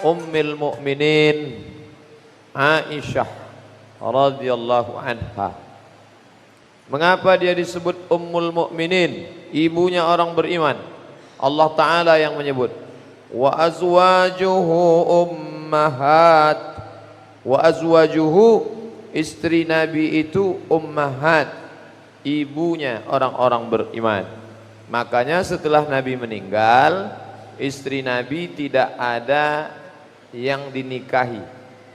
Ummul Mukminin Aisyah radhiyallahu anha. Mengapa dia disebut Ummul Mukminin, ibunya orang beriman? Allah Ta'ala yang menyebut, wa azwajuhu ummahat. Wa azwajuhu, istri Nabi itu ummahat, ibunya orang-orang beriman. Makanya setelah Nabi meninggal, istri Nabi tidak ada yang dinikahi,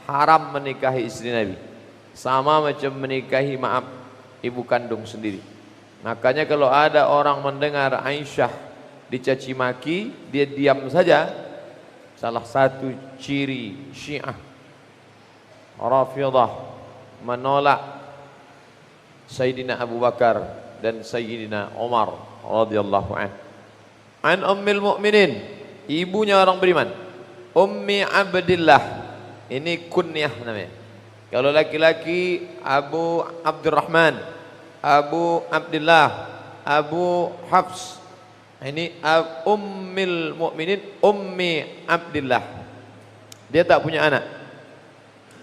haram menikahi istri Nabi, sama macam menikahi ibu kandung sendiri. Makanya kalau ada orang mendengar Aisyah dicaci maki, dia diam saja. Salah satu ciri Syiah Rafidhah menolak Sayyidina Abu Bakar dan Sayyidina Umar radhiyallahu anhu. An Ummul Mukminin, ibunya orang beriman, Ummi Abdillah, ini kunyah namanya. Kalau laki-laki Abu Abdurrahman, Abu Abdillah, Abu Hafs. Ini Ummul Mukminin Ummi Abdillah. Dia tak punya anak.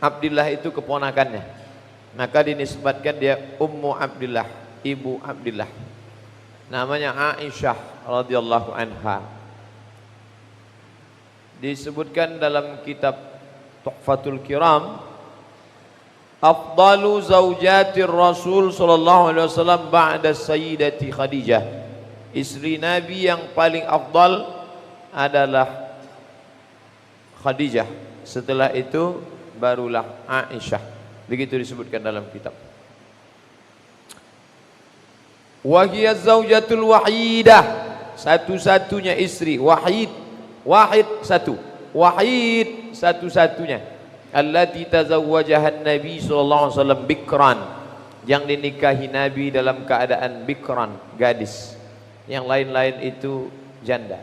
Abdillah itu keponakannya, maka dinisbatkan dia Ummu Abdillah, ibu Abdillah. Namanya Aisyah radhiyallahu anha. Disebutkan dalam kitab Tuhfatul Kiram, afdalu zaujatir Rasul sallallahu alaihi wasallam ba'da Sayyidati Khadijah. Istri Nabi yang paling afdal adalah Khadijah. Setelah itu barulah Aisyah. Begitu disebutkan dalam kitab. Wa hiya zaujatul wahidah, satu-satunya istri, wahid satu, wahid satu-satunya, allati tazawwajaha Nabi sallallahu alaihi wasallam bikran, yang dinikahi Nabi dalam keadaan bikran, gadis. Yang lain-lain itu janda.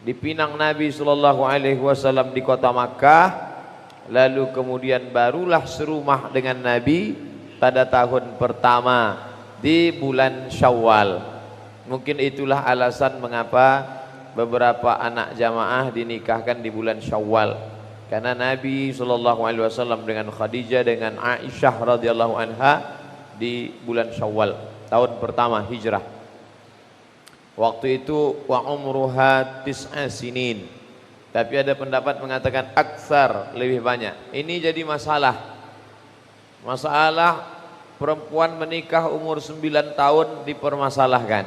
Dipinang Nabi sallallahu alaihi wasallam di kota Makkah, lalu kemudian barulah serumah dengan Nabi pada tahun pertama di bulan Syawal. Mungkin itulah alasan mengapa beberapa anak jamaah dinikahkan di bulan Syawal, karena Nabi SAW dengan Khadijah dengan Aisyah radhiyallahu anha di bulan Syawal tahun pertama hijrah. Waktu itu wa umruha tis'a sinin, tapi ada pendapat mengatakan aksar, lebih banyak. Ini jadi masalah perempuan menikah umur 9 tahun dipermasalahkan.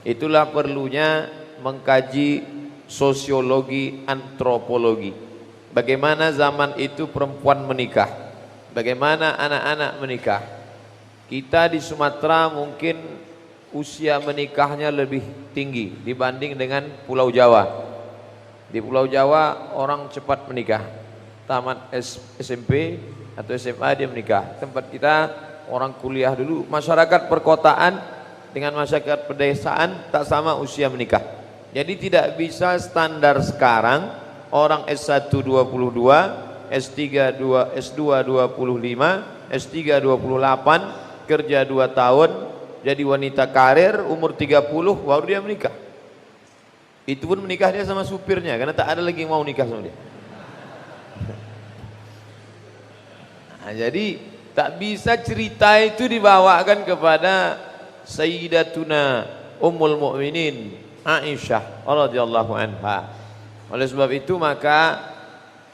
Itulah perlunya mengkaji sosiologi, antropologi. Bagaimana zaman itu perempuan menikah, bagaimana anak-anak menikah. Kita di Sumatera mungkin usia menikahnya lebih tinggi dibanding dengan Pulau Jawa. Di Pulau Jawa orang cepat menikah, tamat SMP atau SMA dia menikah. Tempat kita orang kuliah dulu. Masyarakat perkotaan dengan masyarakat pedesaan tak sama usia menikah. Jadi tidak bisa standar sekarang orang S1 22, S3 2, S2 25, S3 28, kerja 2 tahun, jadi wanita karir, umur 30 baru dia menikah. Itu pun menikah dia sama supirnya, karena tak ada lagi yang mau nikah sama dia. Nah, jadi tak bisa cerita itu dibawakan kepada Sayyidatuna Ummul Mukminin Aisyah radhiyallahu anha. Oleh sebab itu maka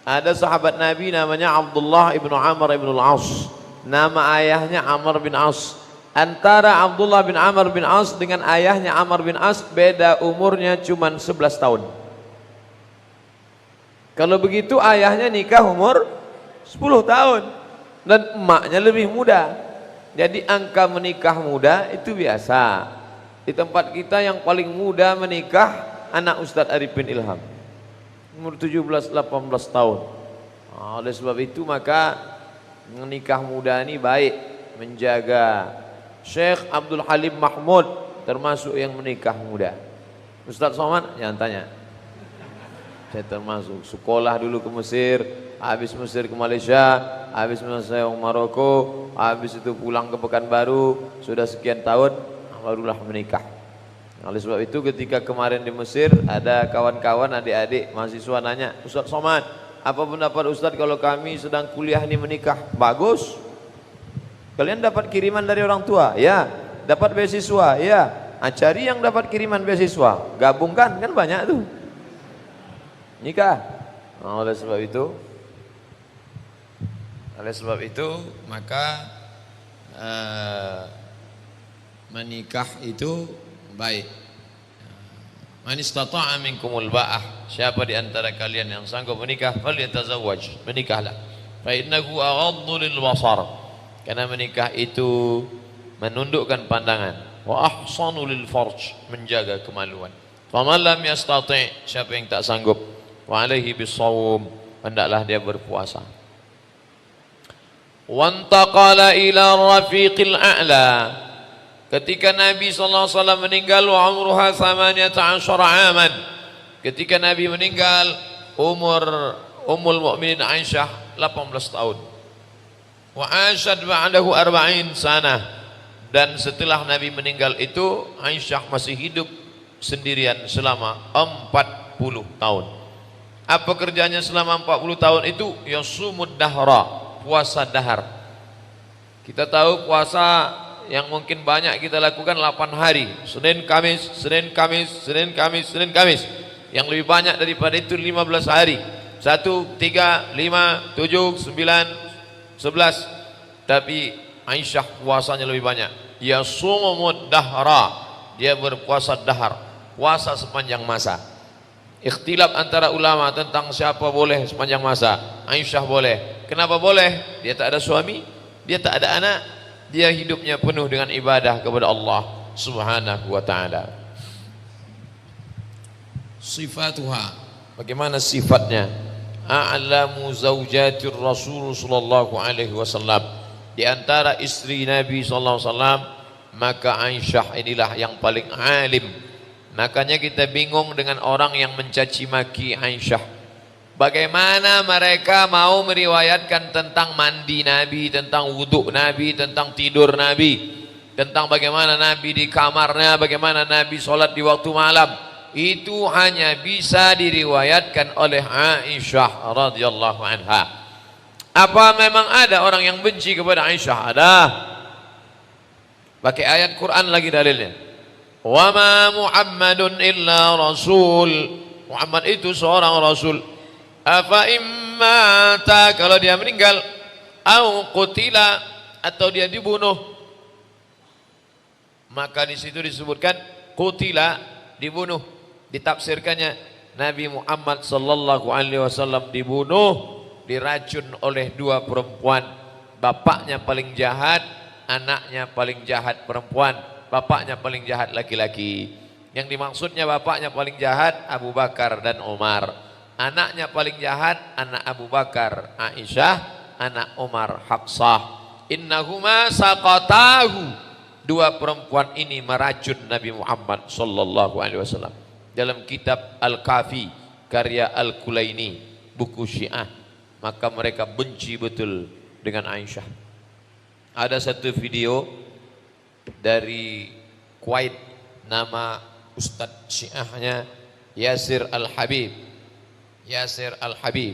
ada sahabat Nabi namanya Abdullah ibnu Amr ibn al-As. Nama ayahnya Amr bin As. Antara Abdullah bin Amr bin As dengan ayahnya Amr bin As beda umurnya cuma 11 tahun. Kalau begitu ayahnya nikah umur 10 tahun dan emaknya lebih muda. Jadi angka menikah muda itu biasa. Di tempat kita yang paling muda menikah anak Ustadz Arifin Ilham, umur 17-18 tahun. Oleh sebab itu maka menikah muda ini baik, menjaga. Syekh Abdul Halim Mahmud termasuk yang menikah muda. Ustadz Somad jangan tanya, saya termasuk. Sekolah dulu ke Mesir, habis Mesir ke Malaysia, habis Malaysia ke Maroko, habis itu pulang ke Pekanbaru, sudah sekian tahun barulah menikah. Oleh sebab itu ketika kemarin di Mesir ada kawan-kawan adik-adik mahasiswa nanya, Ustaz Somad, apa pendapat Ustaz kalau kami sedang kuliah ini menikah? Bagus. Kalian dapat kiriman dari orang tua? Ya. Dapat beasiswa? Ya. Cari yang dapat kiriman beasiswa, gabungkan, kan banyak tuh. Nikah. Oleh sebab itu maka menikah itu baik. Man istata'a minkumul ba'ah, siapa di antara kalian yang sanggup menikah, falyatazawwaj, menikahlah. Fa innahu aghaddu lil basar, karena menikah itu menundukkan pandangan, wa ahsanu lil farj, menjaga kemaluan. Faman lam yastati', siapa yang tak sanggup, wa alaihi bisawm, hendaklah dia berpuasa. Wantaqala ila rafiqil a'la, ketika Nabi SAW meninggal, wa umruha 18 aman, ketika Nabi meninggal umur Ummul Mukminin Aisyah 18 tahun. Wa asyad ba'dahu 40 sanah, dan setelah Nabi meninggal itu Aisyah masih hidup sendirian selama 40 tahun. Apa kerjanya selama 40 tahun itu? Yasumud dahra, puasa dahar. Kita tahu puasa yang mungkin banyak kita lakukan 8 hari, Senin, Kamis, Senin, Kamis, Senin, Kamis, Senin, Kamis. Yang lebih banyak daripada itu 15 hari, 1, 3, 5, 7, 9, 11. Tapi Aisyah puasanya lebih banyak. Yasumud dahra, dia berpuasa dahar, puasa sepanjang masa. Ikhtilaf antara ulama tentang siapa boleh sepanjang masa. Aisyah boleh. Kenapa boleh? Dia tak ada suami, dia tak ada anak, dia hidupnya penuh dengan ibadah kepada Allah Subhanahu wa ta'ala. Sifatuha, bagaimana sifatnya? A'lamu zawjatir Rasul sallallahu alaihi wasallam, di antara istri Nabi sallallahu alaihi wasallam, maka Aisyah inilah yang paling alim. Makanya kita bingung dengan orang yang mencaci maki Aisyah. Bagaimana mereka mau meriwayatkan tentang mandi Nabi, tentang wudhu Nabi, tentang tidur Nabi, tentang bagaimana Nabi di kamarnya, bagaimana Nabi sholat di waktu malam. Itu hanya bisa diriwayatkan oleh Aisyah radhiyallahu anha. Apa memang ada orang yang benci kepada Aisyah? Ada. Pakai ayat Quran lagi dalilnya. Wa ma Muhammadun illa rasul. Muhammad itu seorang rasul. Afa immata, kalau dia meninggal, au qutila, atau dia dibunuh, maka di situ disebutkan qutila, dibunuh. Ditafsirkannya Nabi Muhammad sallallahu alaihi wasallam dibunuh, diracun oleh 2 perempuan. Bapaknya paling jahat, anaknya paling jahat perempuan, bapaknya paling jahat laki-laki. Yang dimaksudnya bapaknya paling jahat Abu Bakar dan Umar. Anaknya paling jahat anak Abu Bakar Aisyah, anak Umar Hafsah. Innahuma saqatahu, 2 perempuan ini meracun Nabi Muhammad sallallahu alaihi wasallam. Dalam kitab Al-Kafi karya Al-Kulaini, buku Syiah, maka mereka benci betul dengan Aisyah. Ada satu video dari Kuwait, nama Ustadz Syiahnya Yasir Al-Habib. Yasir Al-Habib,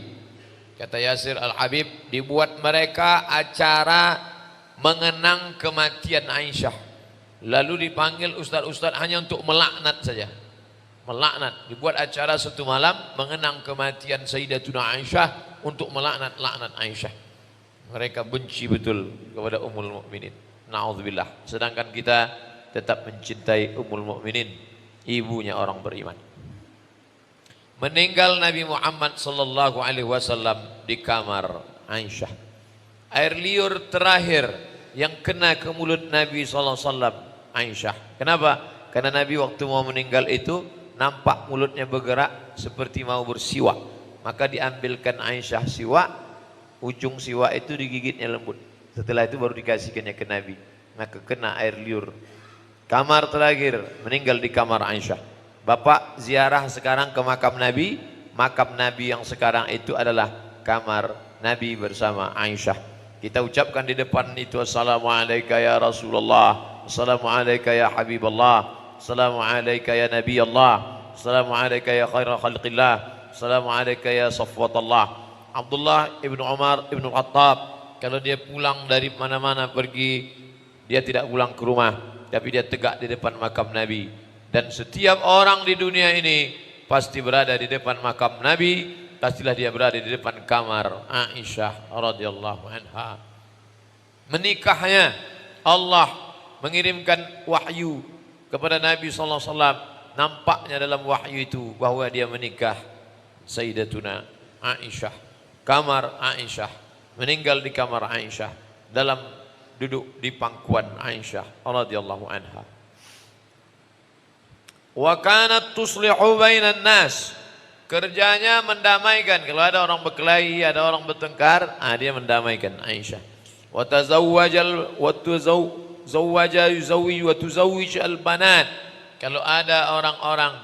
kata Yasir Al-Habib, dibuat mereka acara mengenang kematian Aisyah, lalu dipanggil ustaz-ustaz hanya untuk melaknat saja, melaknat. Dibuat acara satu malam mengenang kematian Sayyidatuna Aisyah untuk melaknat Aisyah. Mereka benci betul kepada Ummul Mukminin, na'udzubillah. Sedangkan kita tetap mencintai Ummul Mukminin, ibunya orang beriman. Meninggal Nabi Muhammad sallallahu alaihi wasallam di kamar Aisyah. Air liur terakhir yang kena ke mulut Nabi sallallahu alaihi wasallam Aisyah. Kenapa? Karena Nabi waktu mau meninggal itu nampak mulutnya bergerak seperti mau bersiwak. Maka diambilkan Aisyah siwak, ujung siwak itu digigitnya lembut. Setelah itu baru dikasihkannya ke Nabi. Maka kena air liur. Kamar terakhir, meninggal di kamar Aisyah. Bapak ziarah sekarang ke makam Nabi yang sekarang itu adalah kamar Nabi bersama Aisyah. Kita ucapkan di depan itu, Assalamualaikum ya Rasulullah, Assalamualaikum ya Habibullah, Assalamu alayka ya Nabi Allah. Assalamu alayka ya khaira khalqillah. Assalamu alayka ya safwatallah. Abdullah ibnu Umar ibnu Khattab, kalau dia pulang dari mana-mana pergi, dia tidak pulang ke rumah, tapi dia tegak di depan makam Nabi. Dan setiap orang di dunia ini pasti berada di depan makam Nabi, pastilah dia berada di depan kamar Aisyah radhiyallahu anha. Menikahnya, Allah mengirimkan wahyu kepada Nabi sallallahu alaihi wasallam. Nampaknya dalam wahyu itu bahwa dia menikah Sayyidatuna Aisyah, kamar Aisyah, meninggal di kamar Aisyah, dalam duduk di pangkuan Aisyah radhiyallahu anha. Wa kanat tuslihu bainan nas, kerjanya mendamaikan. Kalau ada orang berkelahi, ada orang bertengkar, dia mendamaikan Aisyah. Wa tazawwajal wa tuzawwaja yuzawwij wa tuzawwij al banat. Kalau ada orang-orang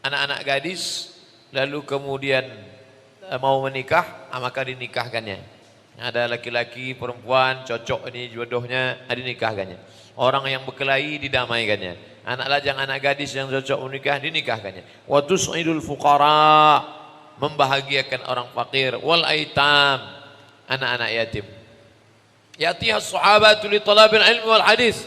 anak-anak gadis lalu kemudian mau menikah, maka dinikahkannya. Ada laki-laki, perempuan cocok ini jodohnya, dinikahkannya. Orang yang berkelahi didamaikannya. Anak lajang, anak gadis yang cocok menikah, dinikahkannya. Wa tus'idul fuqara, membahagiakan orang fakir. Wal aitam, anak-anak yatim. Yatiha sahabatu li talabil ilmi wal hadis.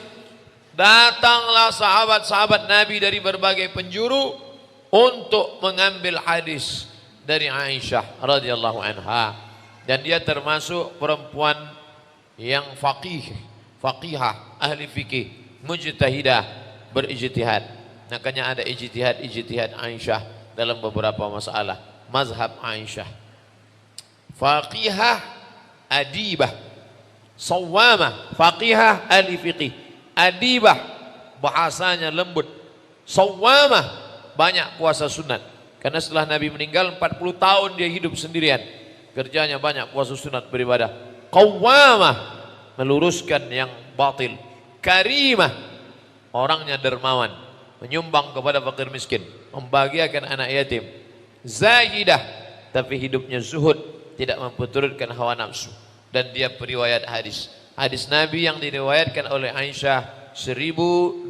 Datanglah sahabat-sahabat Nabi dari berbagai penjuru untuk mengambil hadis dari Aisyah radhiyallahu anha. Dan dia termasuk perempuan yang faqihah, ahli fikih, mujtahidah, berijtihad. Makanya ada ijtihad Aisyah dalam beberapa masalah. Mazhab Aisyah. Faqihah, adibah, sawamah. Faqihah, ahli fikih. Adibah, bahasanya lembut. Sawamah, banyak puasa sunat. Karena setelah Nabi meninggal 40 tahun dia hidup sendirian. Kerjanya banyak puasa sunat, beribadah. Qawwamah, meluruskan yang batil. Karimah, orangnya dermawan, menyumbang kepada fakir miskin, membahagiakan anak yatim. Zahidah, tapi hidupnya zuhud, tidak memperturutkan hawa nafsu. Dan dia periwayat hadis. Hadis Nabi yang diriwayatkan oleh Aisyah 1210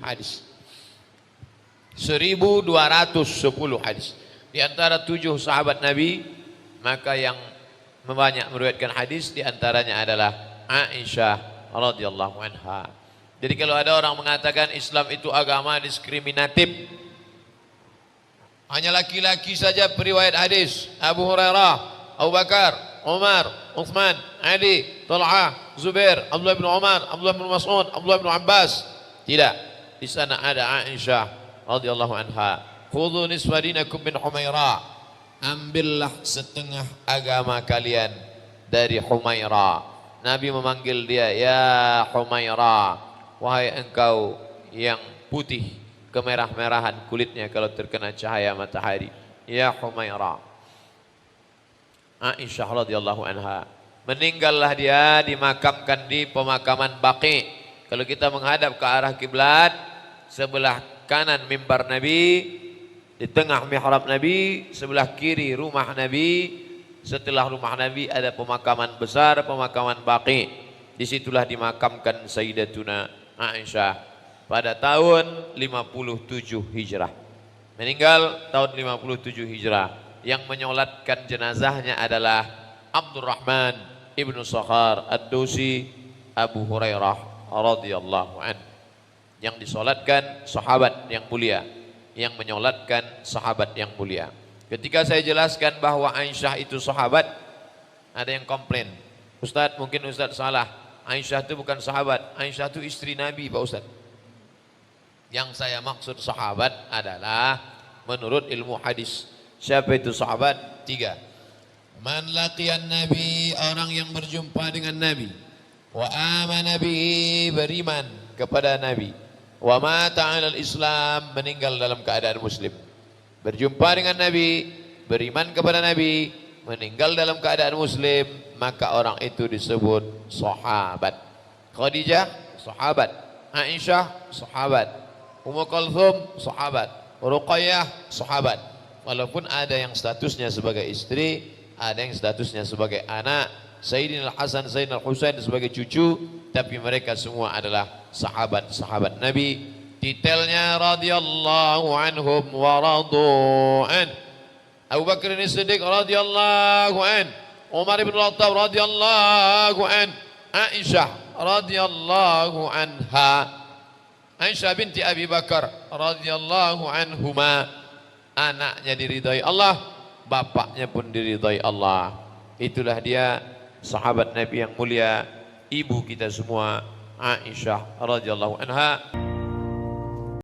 hadis. 1210 hadis. Di antara 7 sahabat Nabi, maka yang banyak meriwayatkan hadis di antaranya adalah Aisyah radhiyallahu anha. Jadi kalau ada orang mengatakan Islam itu agama diskriminatif, hanya laki-laki saja periwayat hadis, Abu Hurairah, Abu Bakar, Umar, Uthman, Ali, Talha, Zubair, Abdullah bin Umar, Abdullah bin Mas'ud, Abdullah bin Abbas. Tidak, di sana ada Aisyah radhiyallahu anha. Khudhu nisfa dinakum min Humaira, ambillah setengah agama kalian dari Humaira. Nabi memanggil dia, ya Humaira, wahai engkau yang putih kemerah-merahan kulitnya kalau terkena cahaya matahari. Ya Humaira. Aisyah radhiyallahu anha, meninggallah dia, dimakamkan di pemakaman Baqi. Kalau kita menghadap ke arah kiblat, sebelah kanan mimbar Nabi, di tengah mihrab Nabi, sebelah kiri rumah Nabi. Setelah rumah Nabi ada pemakaman besar, pemakaman Baqi. Disitulah dimakamkan Sayyidatuna Aisyah pada tahun 57 Hijrah. Meninggal tahun 57 Hijrah. Yang menyolatkan jenazahnya adalah Abdurrahman ibnu Sakhar Ad-Dausi Abu Hurairah radhiyallahu anhu. Yang disolatkan sahabat yang mulia, yang menyolatkan sahabat yang mulia. Ketika saya jelaskan bahwa Aisyah itu sahabat, ada yang komplain, Ustadz mungkin Ustadz salah, Aisyah itu bukan sahabat, Aisyah itu istri Nabi Pak Ustadz. Yang saya maksud sahabat adalah menurut ilmu hadis. Siapa itu sahabat? 3. Man laqiyan Nabi, orang yang berjumpa dengan Nabi. Wa amana bihi, beriman kepada Nabi. Wa mata 'alal Islam, meninggal dalam keadaan muslim. Berjumpa dengan Nabi, beriman kepada Nabi, meninggal dalam keadaan muslim, maka orang itu disebut sahabat. Khadijah sahabat, Aisyah sahabat, Ummu Kulthum sahabat, Ruqayyah sahabat. Walaupun ada yang statusnya sebagai istri, ada yang statusnya sebagai anak, Sayyidina Hasan, Sayyidina Husain sebagai cucu, tapi mereka semua adalah sahabat-sahabat Nabi. Detailnya radhiyallahu anhum wa radu'an. Abu Bakar As-Siddiq radhiyallahu an, Umar bin Khattab radhiyallahu an, Aisyah radhiyallahu anha, Aisyah binti Abi Bakar radhiyallahu anhuma. Anaknya diridhai Allah, bapaknya pun diridhai Allah. Itulah dia sahabat Nabi yang mulia, ibu kita semua, Aisyah radhiyallahu anha.